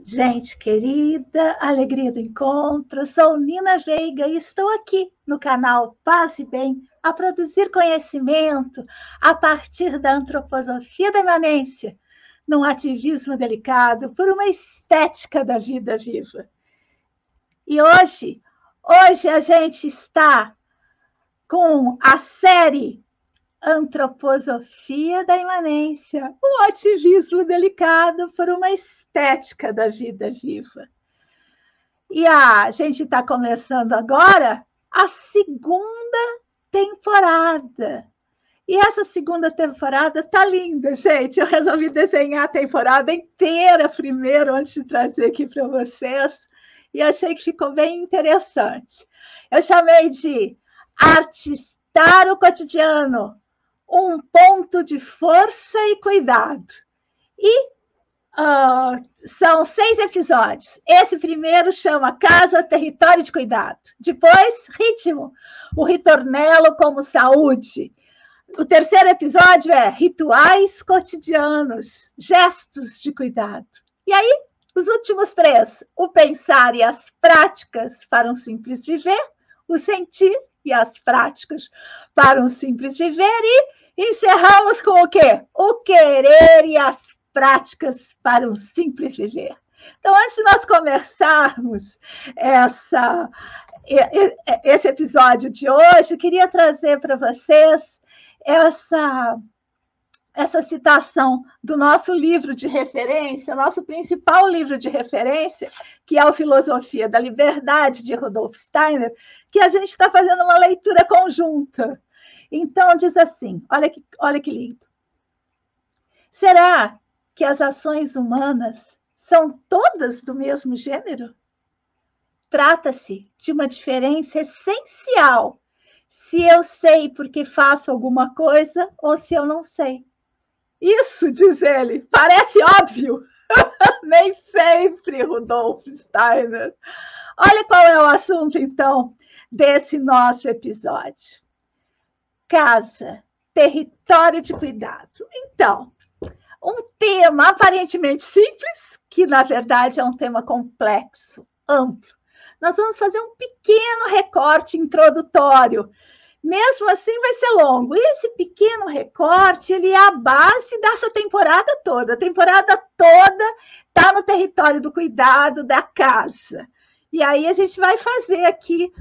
Gente querida, alegria do encontro, sou Nina Veiga e estou aqui no canal Paz e Bem a produzir conhecimento a partir da antroposofia da imanência, num ativismo delicado por uma estética da vida viva. E hoje a gente está com a série Antroposofia da imanência, um ativismo delicado por uma estética da vida viva. E a gente está começando agora a segunda temporada. E essa segunda temporada tá linda, gente. Eu resolvi desenhar a temporada inteira primeiro, antes de trazer aqui para vocês, e achei que ficou bem interessante. Eu chamei de Artistar o Cotidiano, um ponto de força e cuidado. E são 6 episódios. Esse primeiro chama Casa, Território de Cuidado. Depois, Ritmo, o ritornelo como saúde. O terceiro episódio é Rituais Cotidianos, Gestos de Cuidado. E aí, os últimos 3, o pensar e as práticas para um simples viver, o sentir e as práticas para um simples viver, e encerramos com o quê? O querer e as práticas para um simples viver. Então, antes de nós começarmos esse episódio de hoje, eu queria trazer para vocês essa citação do nosso livro de referência, nosso principal livro de referência, que é o Filosofia da Liberdade, de Rudolf Steiner, que a gente está fazendo uma leitura conjunta. Então, diz assim, olha que lindo. Será que as ações humanas são todas do mesmo gênero? Trata-se de uma diferença essencial se eu sei porque faço alguma coisa ou se eu não sei. Isso, diz ele, parece óbvio. Nem sempre, Rudolf Steiner. Olha qual é o assunto, então, desse nosso episódio. Casa, território de cuidado. Então, um tema aparentemente simples, que na verdade é um tema complexo, amplo. Nós vamos fazer um pequeno recorte introdutório. Mesmo assim vai ser longo. E esse pequeno recorte, ele é a base dessa temporada toda. A temporada toda está no território do cuidado da casa. E aí a gente vai fazer aqui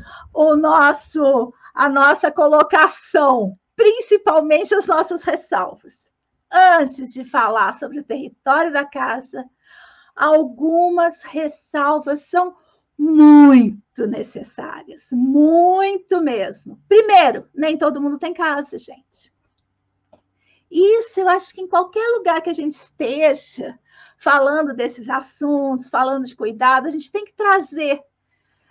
a nossa colocação, principalmente as nossas ressalvas. Antes de falar sobre o território da casa, algumas ressalvas são muito necessárias, muito mesmo. Primeiro, nem todo mundo tem casa, gente. Isso eu acho que em qualquer lugar que a gente esteja falando desses assuntos, falando de cuidado, a gente tem que trazer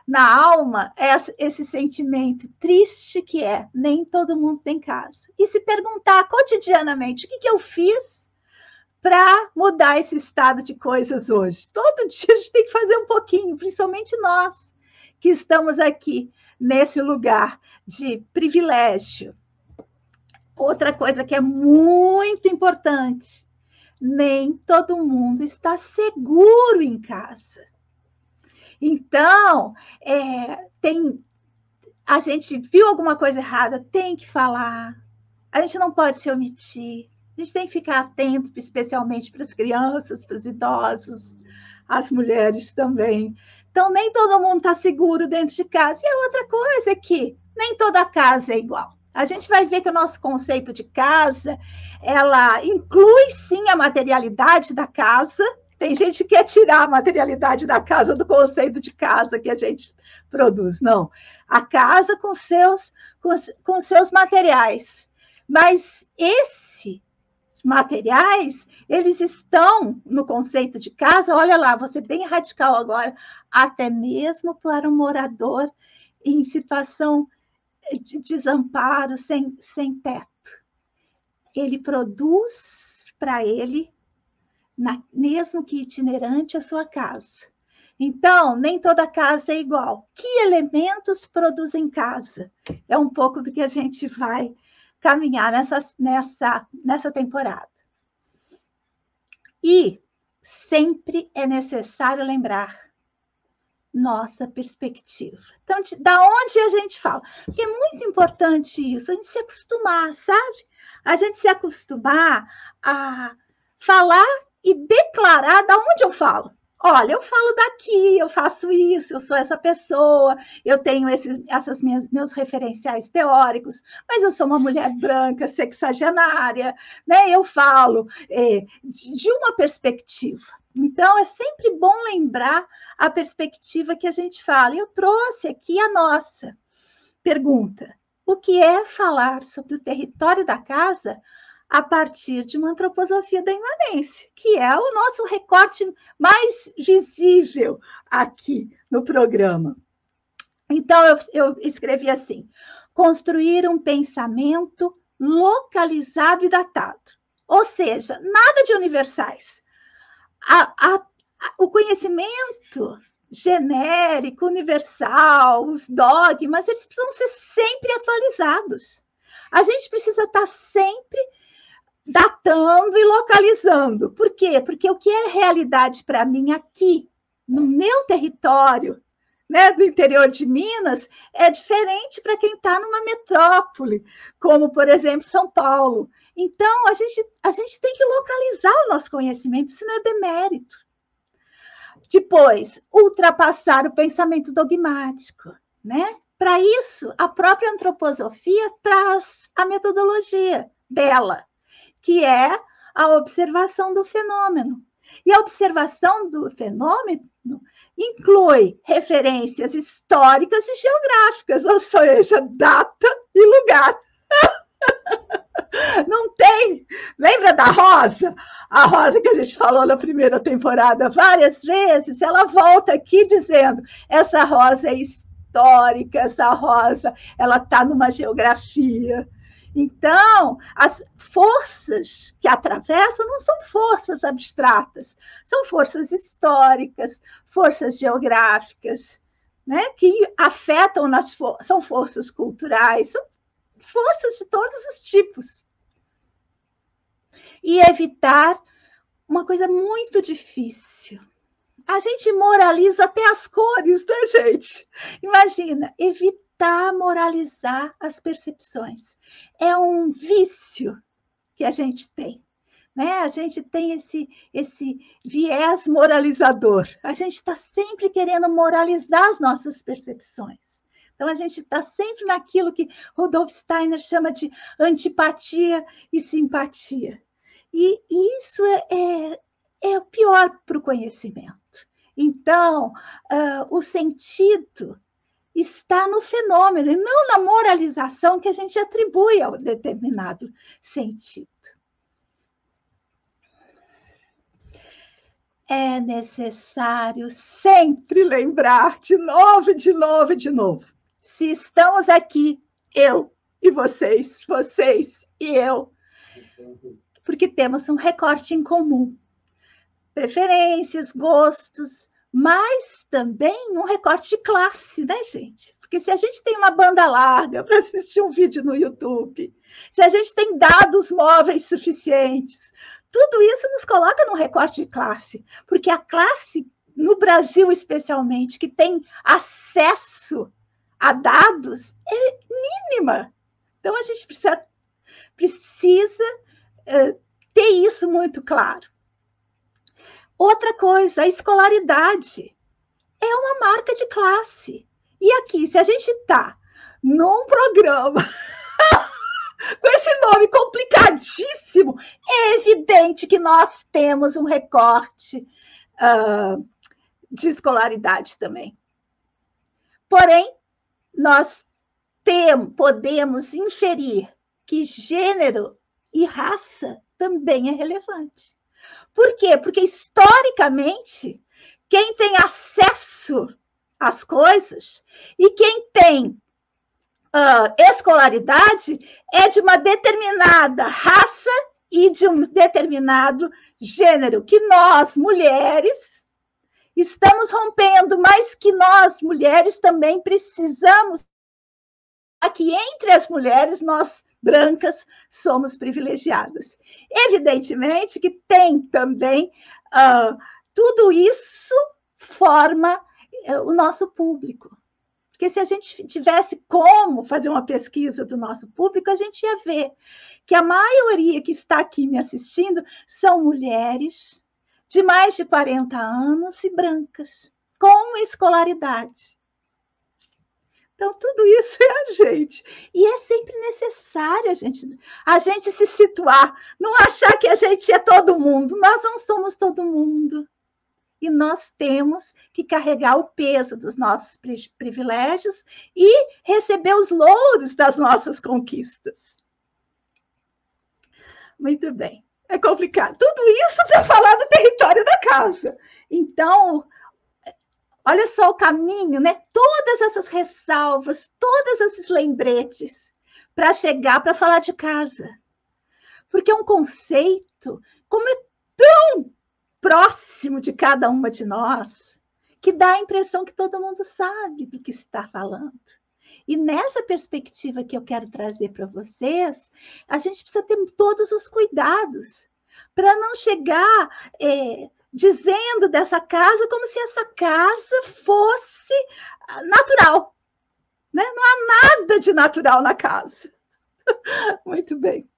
na alma esse sentimento triste que é, nem todo mundo tem casa. E se perguntar cotidianamente, o que eu fiz para mudar esse estado de coisas hoje? Todo dia a gente tem que fazer um pouquinho, principalmente nós que estamos aqui nesse lugar de privilégio. Outra coisa que é muito importante, nem todo mundo está seguro em casa. Então, a gente viu alguma coisa errada, tem que falar. A gente não pode se omitir. A gente tem que ficar atento, especialmente para as crianças, para os idosos, as mulheres também. Então, nem todo mundo está seguro dentro de casa. E a outra coisa é que nem toda casa é igual. A gente vai ver que o nosso conceito de casa, ela inclui, sim, a materialidade da casa. Tem gente que quer tirar a materialidade da casa do conceito de casa que a gente produz. Não. A casa com seus materiais. Mas esses materiais, eles estão no conceito de casa, olha lá, vou ser bem radical agora, até mesmo para um morador em situação de desamparo, sem teto. ele produz para ele, mesmo que itinerante, a sua casa. Então, nem toda casa é igual. Que elementos produzem casa? É um pouco do que a gente vai caminhar nessa temporada. E sempre é necessário lembrar nossa perspectiva. Então, da onde a gente fala? Porque é muito importante isso, a gente se acostumar, sabe? A gente se acostumar a falar e declarar da onde eu falo. Olha, eu falo daqui, eu faço isso, eu sou essa pessoa, eu tenho meus referenciais teóricos, mas eu sou uma mulher branca, sexagenária, né? Eu falo de uma perspectiva. Então, é sempre bom lembrar a perspectiva que a gente fala. Eu trouxe aqui a nossa pergunta. O que é falar sobre o território da casa a partir de uma antroposofia da imanência, que é o nosso recorte mais visível aqui no programa. Então, eu escrevi assim: construir um pensamento localizado e datado. Ou seja, nada de universais. O conhecimento genérico, universal, os dogmas, eles precisam ser sempre atualizados. A gente precisa estar sempre datando e localizando. Por quê? Porque o que é realidade para mim aqui, no meu território, né, do interior de Minas, é diferente para quem está numa metrópole, como, por exemplo, São Paulo. Então, a gente tem que localizar o nosso conhecimento, isso não é demérito. Depois, ultrapassar o pensamento dogmático, né? Para isso, a própria antroposofia traz a metodologia dela, que é a observação do fenômeno. E a observação do fenômeno inclui referências históricas e geográficas, ou seja, data e lugar. Não tem. Lembra da Rosa? A Rosa que a gente falou na primeira temporada várias vezes, ela volta aqui dizendo: essa Rosa é histórica, essa Rosa ela está numa geografia. Então, as forças que atravessam não são forças abstratas, são forças históricas, forças geográficas, né, que afetam, são forças culturais, são forças de todos os tipos. E evitar uma coisa muito difícil. A gente moraliza até as cores, né, gente? Imagina, evitar moralizar as percepções. É um vício que a gente tem, né? A gente tem esse viés moralizador. A gente está sempre querendo moralizar as nossas percepções. Então, a gente está sempre naquilo que Rudolf Steiner chama de antipatia e simpatia. E isso é o pior para o conhecimento. Então, o sentido está no fenômeno, e não na moralização que a gente atribui a determinado sentido. É necessário sempre lembrar, de novo, de novo, de novo. Se estamos aqui, eu e vocês e eu, porque temos um recorte em comum. Preferências, gostos, mas também um recorte de classe, né, gente? Porque se a gente tem uma banda larga para assistir um vídeo no YouTube, se a gente tem dados móveis suficientes, tudo isso nos coloca num recorte de classe, porque a classe, no Brasil especialmente, que tem acesso a dados, é mínima. Então, a gente precisa ter isso muito claro. Outra coisa, a escolaridade é uma marca de classe. E aqui, se a gente está num programa com esse nome complicadíssimo, é evidente que nós temos um recorte de escolaridade também. Porém, nós podemos inferir que gênero e raça também é relevante. Por quê? Porque, historicamente, quem tem acesso às coisas e quem tem escolaridade é de uma determinada raça e de um determinado gênero, que nós, mulheres, estamos rompendo, mas que nós, mulheres, também precisamos, que entre as mulheres, nós, brancas, somos privilegiadas. Evidentemente que tem também, tudo isso forma o nosso público. Porque se a gente tivesse como fazer uma pesquisa do nosso público, a gente ia ver que a maioria que está aqui me assistindo são mulheres de mais de 40 anos e brancas, com escolaridade. Então, tudo isso é a gente. E é sempre necessário a gente se situar, não achar que a gente é todo mundo. Nós não somos todo mundo. E nós temos que carregar o peso dos nossos privilégios e receber os louros das nossas conquistas. Muito bem. É complicado. Tudo isso para falar do território da casa. Então, olha só o caminho, né? Todas essas ressalvas, todos esses lembretes para chegar para falar de casa. Porque é um conceito, como é tão próximo de cada uma de nós, que dá a impressão que todo mundo sabe do que se está falando. E nessa perspectiva que eu quero trazer para vocês, a gente precisa ter todos os cuidados para não chegar dizendo dessa casa como se essa casa fosse natural. Né? Não há nada de natural na casa. Muito bem.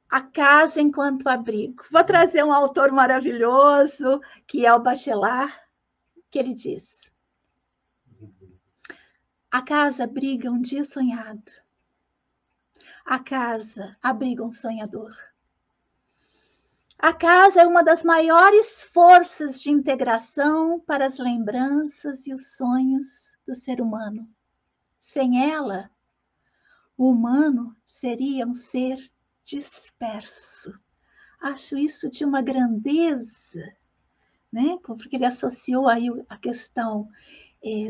A casa enquanto abrigo. Vou trazer um autor maravilhoso, que é o Bachelard, que ele diz: a casa abriga um dia sonhado. A casa abriga um sonhador. A casa é uma das maiores forças de integração para as lembranças e os sonhos do ser humano. Sem ela, o humano seria um ser disperso. Acho isso de uma grandeza, né? Porque ele associou aí a questão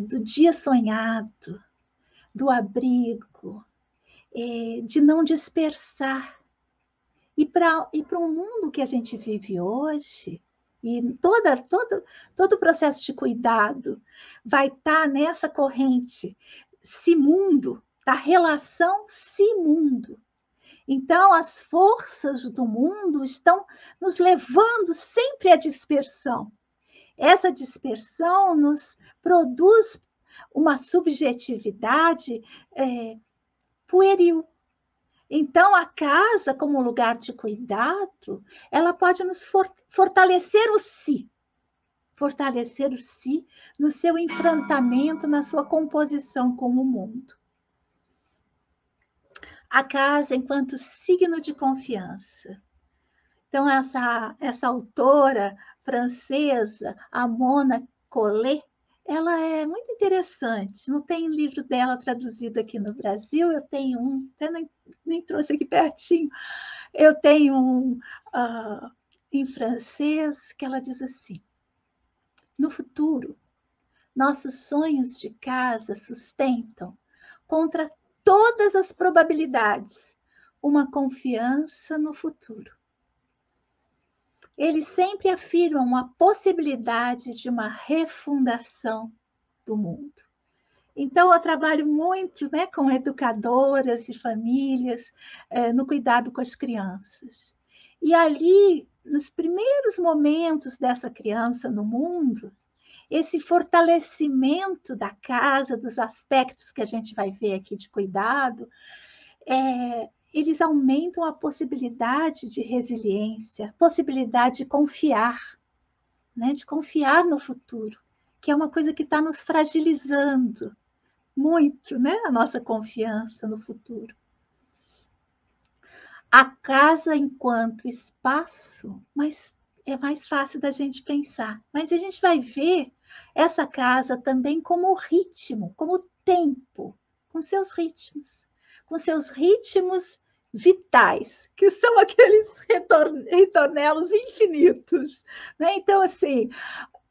do dia sonhado, do abrigo, de não dispersar. E para o mundo que a gente vive hoje, e todo o processo de cuidado vai estar nessa corrente si-mundo, da relação si-mundo. Então, as forças do mundo estão nos levando sempre à dispersão. Essa dispersão nos produz uma subjetividade pueril. Então, a casa, como lugar de cuidado, ela pode nos fortalecer o si no seu enfrentamento, na sua composição com o mundo. A casa enquanto signo de confiança. Então, essa autora francesa, a Mona Collet, ela é muito interessante. Não tem livro dela traduzido aqui no Brasil, eu tenho um, até nem trouxe aqui pertinho. Eu tenho um em francês que ela diz assim: no futuro, nossos sonhos de casa sustentam, contra todas as probabilidades, uma confiança no futuro. Eles sempre afirmam a possibilidade de uma refundação do mundo. Então, eu trabalho muito, né, com educadoras e famílias, no cuidado com as crianças. E ali, nos primeiros momentos dessa criança no mundo, esse fortalecimento da casa, dos aspectos que a gente vai ver aqui de cuidado, eles aumentam a possibilidade de resiliência, possibilidade de confiar, né? De confiar no futuro, que é uma coisa que está nos fragilizando muito, né? A nossa confiança no futuro. A casa enquanto espaço, mas é mais fácil da gente pensar. Mas a gente vai ver essa casa também como ritmo, como tempo, com seus ritmos vitais, que são aqueles ritornelos infinitos. Né? Então, assim,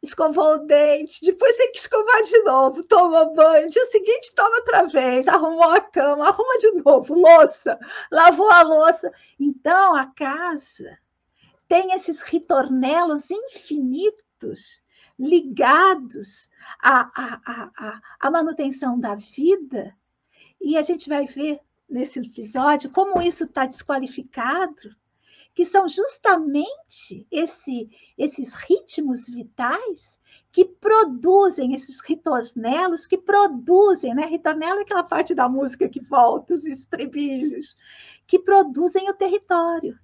escovou o dente, depois tem que escovar de novo, toma banho, dia seguinte toma outra vez, arrumou a cama, arruma de novo, louça, lavou a louça. Então, a casa tem esses ritornelos infinitos ligados à manutenção da vida, e a gente vai ver nesse episódio como isso está desqualificado, que são justamente esses ritmos vitais que produzem, esses ritornelos que produzem, né? Ritornelo é aquela parte da música que volta, os estribilhos, que produzem o território.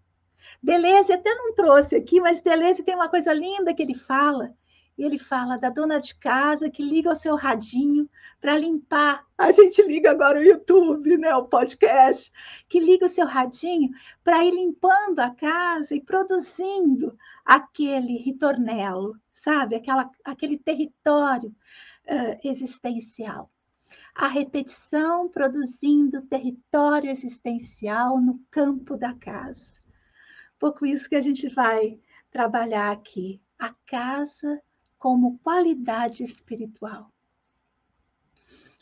Deleuze até não trouxe aqui, mas Deleuze tem uma coisa linda que ele fala. Ele fala da dona de casa que liga o seu radinho para limpar. A gente liga agora o YouTube, né, o podcast, que liga o seu radinho para ir limpando a casa e produzindo aquele ritornelo, sabe? Aquele território existencial. A repetição produzindo território existencial no campo da casa. Pouco isso que a gente vai trabalhar aqui. A casa como qualidade espiritual.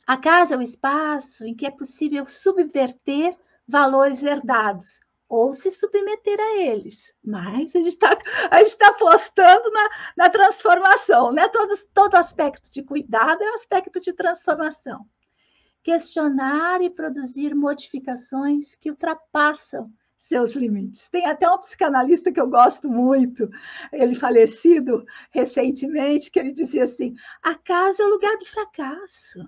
A casa é o espaço em que é possível subverter valores herdados ou se submeter a eles. Mas a gente está apostando na transformação, né? Todo aspecto de cuidado é um aspecto de transformação. Questionar e produzir modificações que ultrapassam seus limites. Tem até um psicanalista que eu gosto muito, ele falecido recentemente, que ele dizia assim, a casa é o lugar do fracasso,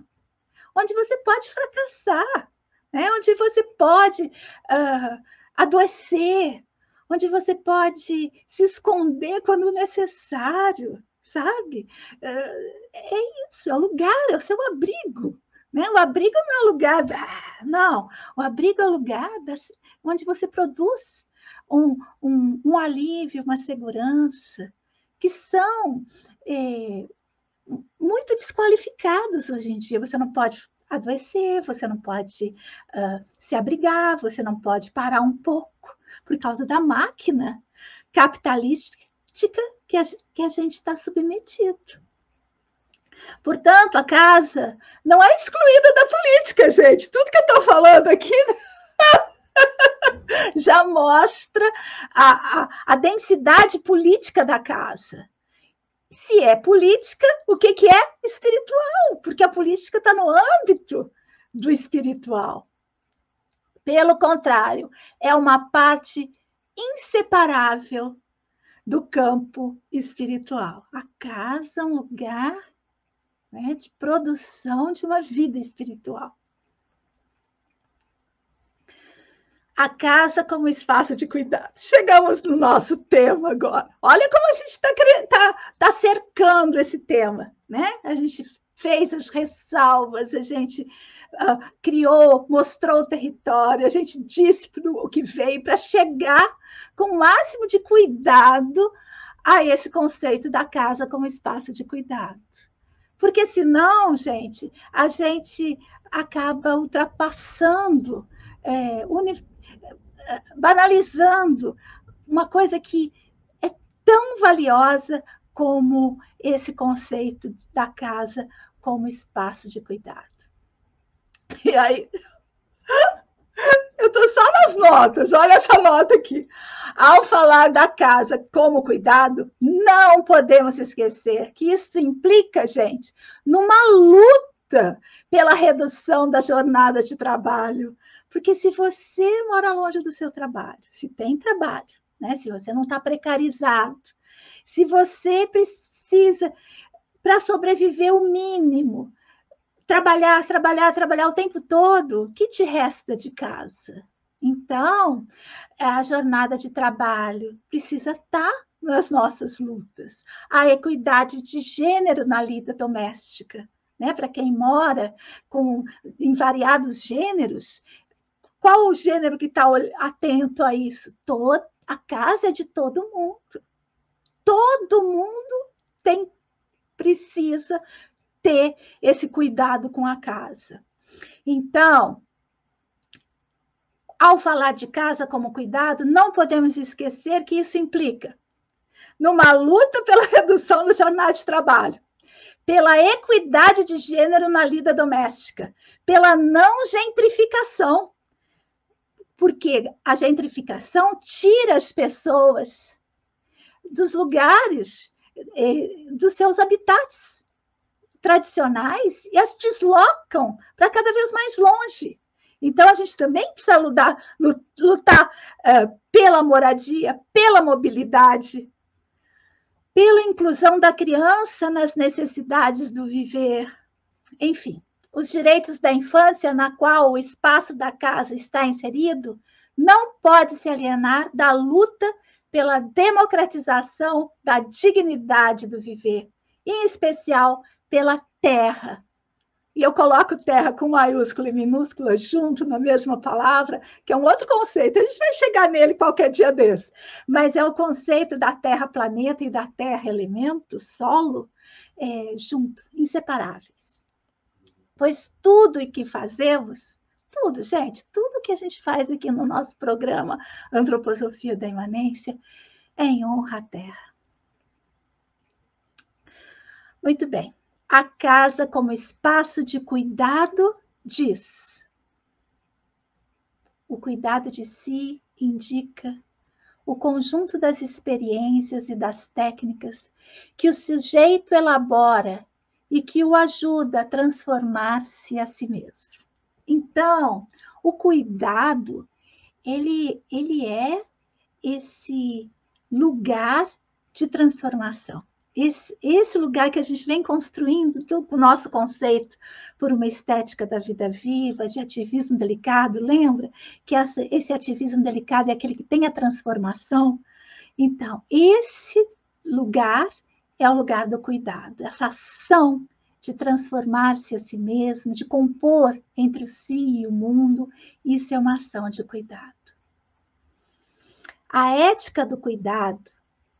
onde você pode fracassar, né? Onde você pode adoecer, onde você pode se esconder quando necessário, sabe? É isso, é o lugar, é o seu abrigo. Né? O abrigo não é lugar, não, o abrigo é o lugar onde você produz um alívio, uma segurança, que são muito desqualificados hoje em dia. Você não pode adoecer, você não pode se abrigar, você não pode parar um pouco por causa da máquina capitalística que a gente está submetido. Portanto, a casa não é excluída da política, gente. Tudo que eu estou falando aqui já mostra a densidade política da casa. Se é política, o que é espiritual? Porque a política está no âmbito do espiritual. Pelo contrário, é uma parte inseparável do campo espiritual. A casa é um lugar, né, de produção de uma vida espiritual. A casa como espaço de cuidado. Chegamos no nosso tema agora. Olha como a gente tá cercando esse tema, né? A gente fez as ressalvas, a gente criou, mostrou o território, a gente disse o que veio para chegar com o máximo de cuidado a esse conceito da casa como espaço de cuidado. Porque senão, gente, a gente acaba ultrapassando, banalizando uma coisa que é tão valiosa como esse conceito da casa como espaço de cuidado. E aí, eu estou só nas notas, olha essa nota aqui. Ao falar da casa como cuidado, não podemos esquecer que isso implica, gente, numa luta pela redução da jornada de trabalho. Porque se você mora longe do seu trabalho, se tem trabalho, né? Se você não está precarizado, se você precisa, para sobreviver o mínimo, trabalhar o tempo todo, o que te resta de casa? Então, a jornada de trabalho precisa estar nas nossas lutas. A equidade de gênero na lida doméstica, né? Para quem mora em variados gêneros, qual o gênero que está atento a isso? A casa é de todo mundo. Todo mundo precisa ter esse cuidado com a casa. Então, ao falar de casa como cuidado, não podemos esquecer que isso implica numa luta pela redução da jornada de trabalho, pela equidade de gênero na lida doméstica, pela não gentrificação, porque a gentrificação tira as pessoas dos lugares, dos seus habitats tradicionais e as deslocam para cada vez mais longe. Então, a gente também precisa lutar pela moradia, pela mobilidade, pela inclusão da criança nas necessidades do viver. Enfim, os direitos da infância, na qual o espaço da casa está inserido, não pode se alienar da luta pela democratização da dignidade do viver, em especial pela terra. E eu coloco terra com maiúscula e minúscula junto na mesma palavra, que é um outro conceito. A gente vai chegar nele qualquer dia desse. Mas é o conceito da terra planeta e da terra elemento, solo, junto, inseparáveis. Pois tudo o que fazemos, tudo, gente, tudo que a gente faz aqui no nosso programa Antroposofia da Imanência é em honra à terra. Muito bem. A casa como espaço de cuidado diz. O cuidado de si indica o conjunto das experiências e das técnicas que o sujeito elabora e que o ajuda a transformar-se a si mesmo. Então, o cuidado, ele é esse lugar de transformação. Esse lugar que a gente vem construindo o nosso conceito por uma estética da vida viva, de ativismo delicado, lembra? Que esse ativismo delicado é aquele que tem a transformação. Então, esse lugar é o lugar do cuidado, essa ação de transformar-se a si mesmo, de compor entre o si e o mundo, isso é uma ação de cuidado. A ética do cuidado,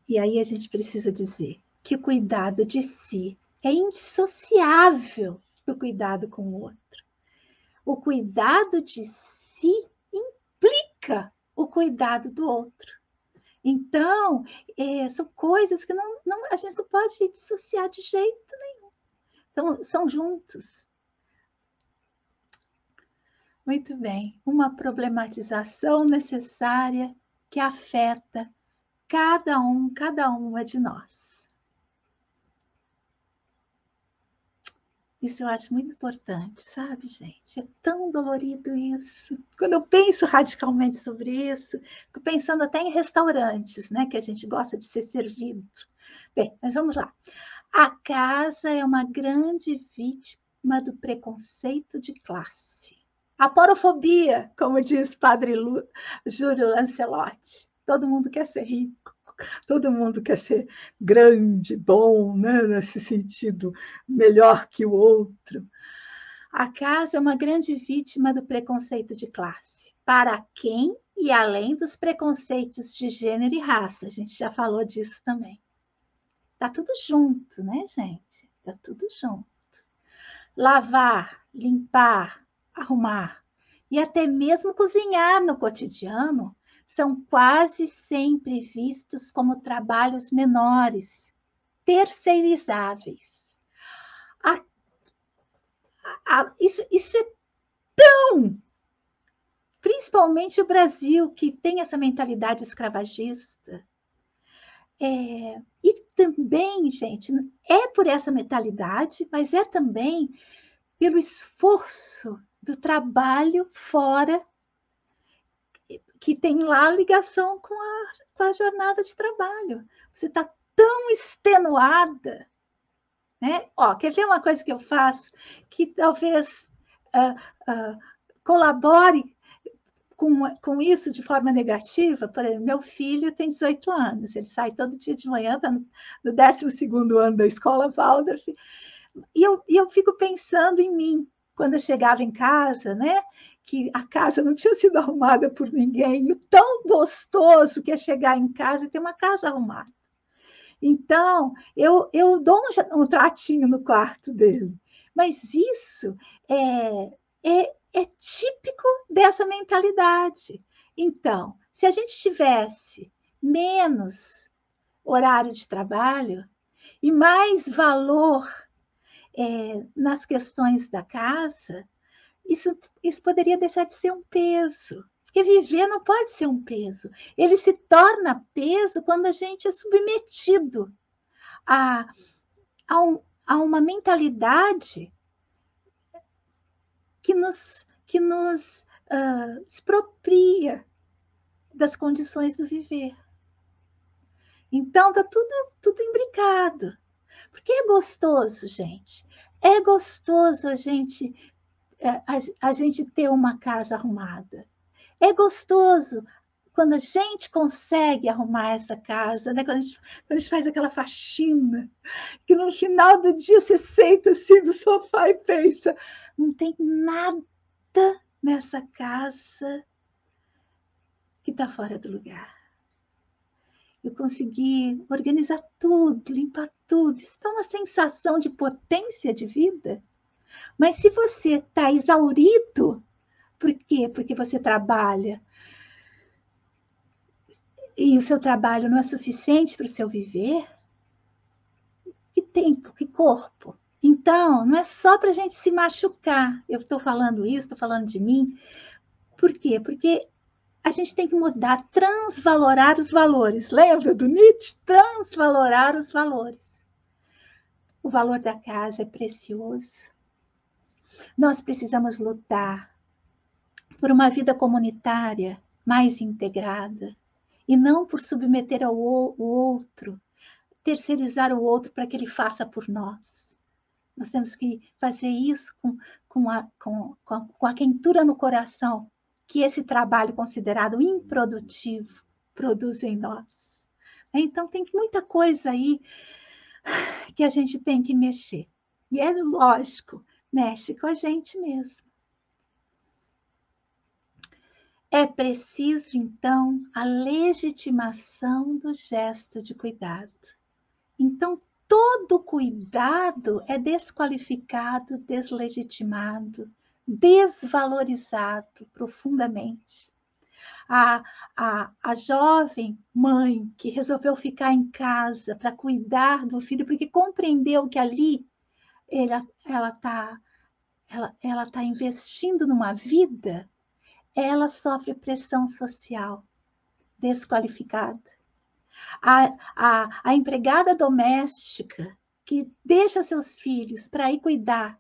e aí a gente precisa dizer que o cuidado de si é indissociável do cuidado com o outro. O cuidado de si implica o cuidado do outro. Então, são coisas que a gente não pode dissociar de jeito nenhum. Então, são juntos. Muito bem. Uma problematização necessária que afeta cada uma de nós. Isso eu acho muito importante, sabe, gente? É tão dolorido isso. Quando eu penso radicalmente sobre isso, fico pensando até em restaurantes, né? Que a gente gosta de ser servido. Bem, mas vamos lá. A casa é uma grande vítima do preconceito de classe. A porofobia, como diz Padre Júlio Lancelotti. Todo mundo quer ser rico. Todo mundo quer ser grande, bom, né? Nesse sentido, melhor que o outro. A casa é uma grande vítima do preconceito de classe. Para quem e além dos preconceitos de gênero e raça. A gente já falou disso também. Tá tudo junto, né, gente? Tá tudo junto. Lavar, limpar, arrumar e até mesmo cozinhar no cotidiano são quase sempre vistos como trabalhos menores, terceirizáveis. Isso é tão... Principalmente o Brasil, que tem essa mentalidade escravagista. E também, gente, é por essa mentalidade, mas é também pelo esforço do trabalho fora, que tem lá ligação com a jornada de trabalho. Você está tão extenuada, né? Quer ver uma coisa que eu faço que talvez colabore com isso de forma negativa? Por exemplo, meu filho tem 18 anos, ele sai todo dia de manhã, está no 12º ano da escola Waldorf, e eu fico pensando em mim, quando eu chegava em casa, né? Que a casa não tinha sido arrumada por ninguém, e o tão gostoso que é chegar em casa e ter uma casa arrumada. Então, eu dou um tratinho no quarto dele, mas isso é típico dessa mentalidade. Então, se a gente tivesse menos horário de trabalho e mais valor nas questões da casa, isso poderia deixar de ser um peso. Porque viver não pode ser um peso. Ele se torna peso quando a gente é submetido a, a uma mentalidade que nos expropria das condições do viver. Então, está tudo imbricado. Porque é gostoso, gente. É gostoso a gente ter uma casa arrumada. É gostoso quando a gente consegue arrumar essa casa, né? Quando a gente faz aquela faxina, que no final do dia você senta assim no sofá e pensa, não tem nada nessa casa que está fora do lugar. Eu consegui organizar tudo, limpar tudo. Isso dá uma sensação de potência de vida. Mas se você está exaurido, por quê? Porque você trabalha e o seu trabalho não é suficiente para o seu viver, que tempo, que corpo. Então, não é só para a gente se machucar. Eu estou falando isso, estou falando de mim. Por quê? Porque a gente tem que mudar, transvalorar os valores. Lembra do Nietzsche? Transvalorar os valores. O valor da casa é precioso. Nós precisamos lutar por uma vida comunitária mais integrada e não por submeter o outro, terceirizar o outro para que ele faça por nós. Nós temos que fazer isso com a quentura no coração que esse trabalho considerado improdutivo produz em nós. Então, tem muita coisa aí que a gente tem que mexer. E é lógico, mexe com a gente mesmo. É preciso, então, a legitimação do gesto de cuidado. Então, todo cuidado é desqualificado, deslegitimado, desvalorizado profundamente. A jovem mãe que resolveu ficar em casa para cuidar do filho, porque compreendeu que ali ela está investindo numa vida, ela sofre pressão social, desqualificada. A empregada doméstica que deixa seus filhos para ir cuidar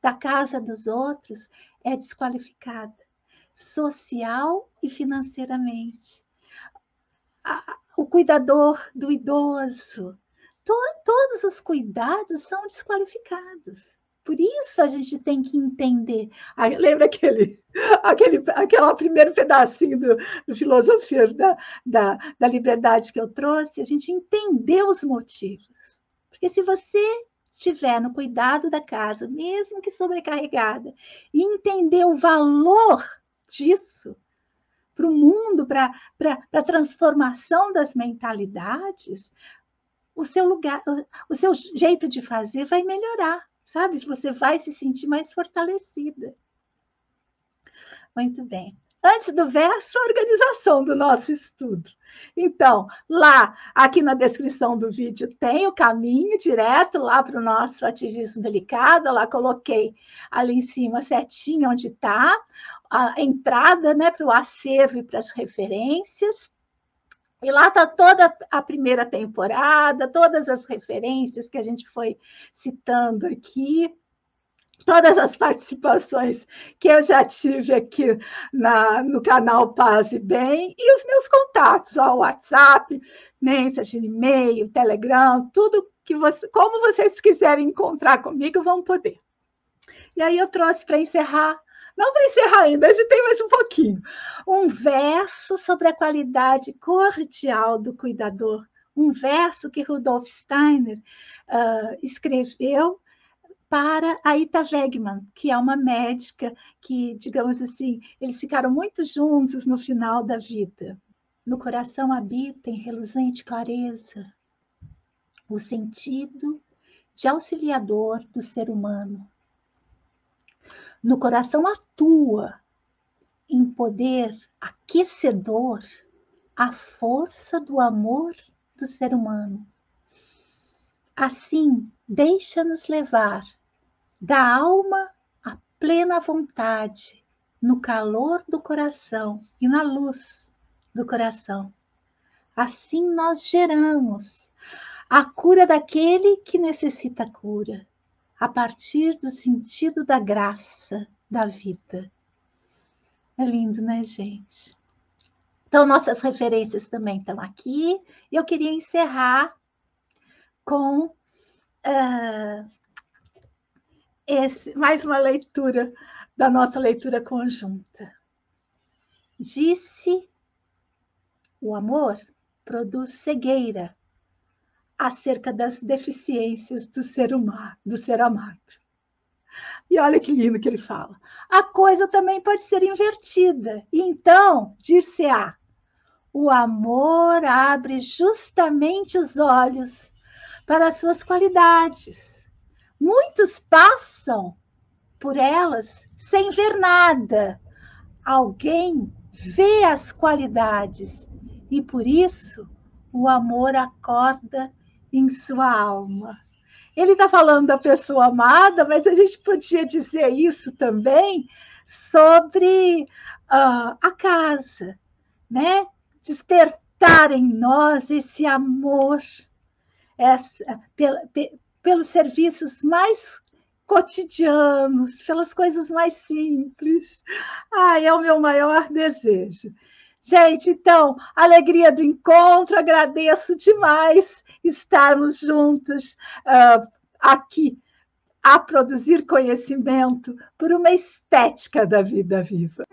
da casa dos outros é desqualificada, social e financeiramente. O cuidador do idoso, todos os cuidados são desqualificados. Por isso a gente tem que entender. Lembra aquela primeiro pedacinho do filosofia da liberdade que eu trouxe? A gente entender os motivos. Porque se você estiver no cuidado da casa, mesmo que sobrecarregada, e entender o valor disso para o mundo, para a transformação das mentalidades, o seu jeito de fazer vai melhorar, sabe? Você vai se sentir mais fortalecida. Muito bem. Antes do verso, a organização do nosso estudo. Então, lá, aqui na descrição do vídeo, tem o caminho direto lá para o nosso ativismo delicado. Lá coloquei ali em cima certinho onde está a entrada, né, para o acervo e para as referências. E lá está toda a primeira temporada, todas as referências que a gente foi citando aqui, todas as participações que eu já tive aqui no canal Paz e Bem, e os meus contatos, ó, WhatsApp, mensagem, e-mail, Telegram, tudo como vocês quiserem encontrar comigo, vão poder. E aí eu trouxe para encerrar, não para encerrar ainda, a gente tem mais um pouquinho, um verso sobre a qualidade cordial do cuidador, um verso que Rudolf Steiner escreveu para a Ita Wegman, que é uma médica que, digamos assim, eles ficaram muito juntos no final da vida. No coração habita em reluzente clareza o sentido de auxiliador do ser humano. No coração atua em poder aquecedor a força do amor do ser humano. Assim, deixa-nos levar da alma à plena vontade, no calor do coração e na luz do coração. Assim nós geramos a cura daquele que necessita cura, a partir do sentido da graça da vida. É lindo, né, gente? Então, nossas referências também estão aqui. E eu queria encerrar com mais uma leitura da nossa leitura conjunta. Disse: o amor produz cegueira acerca das deficiências do ser humano, do ser amado. E olha que lindo que ele fala. A coisa também pode ser invertida. E então, dir-se-á: o amor abre justamente os olhos para as suas qualidades. Muitos passam por elas sem ver nada. Alguém vê as qualidades e, por isso, o amor acorda em sua alma. Ele está falando da pessoa amada, mas a gente podia dizer isso também sobre a casa, né? Despertar em nós esse amor pelos serviços mais cotidianos, pelas coisas mais simples. É o meu maior desejo. Gente, então, alegria do encontro, agradeço demais estarmos juntos aqui a produzir conhecimento por uma estética da vida viva.